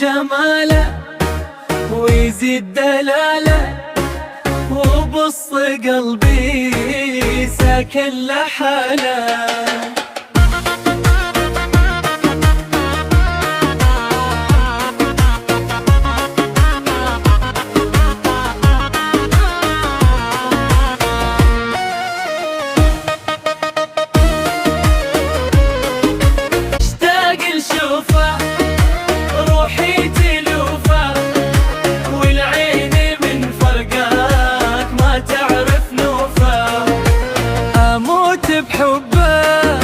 جماله ويزيد دلاله، وبص قلبي ساكن لحاله. بحبه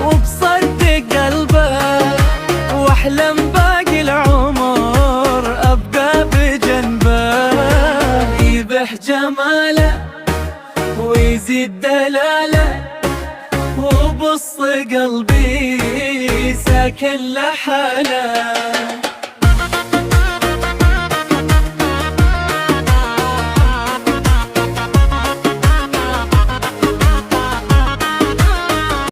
وبصدق قلبه، واحلم باقي العمر ابقى بجنبه. يبح جماله ويزيد دلاله، وبص قلبي ساكن لحاله.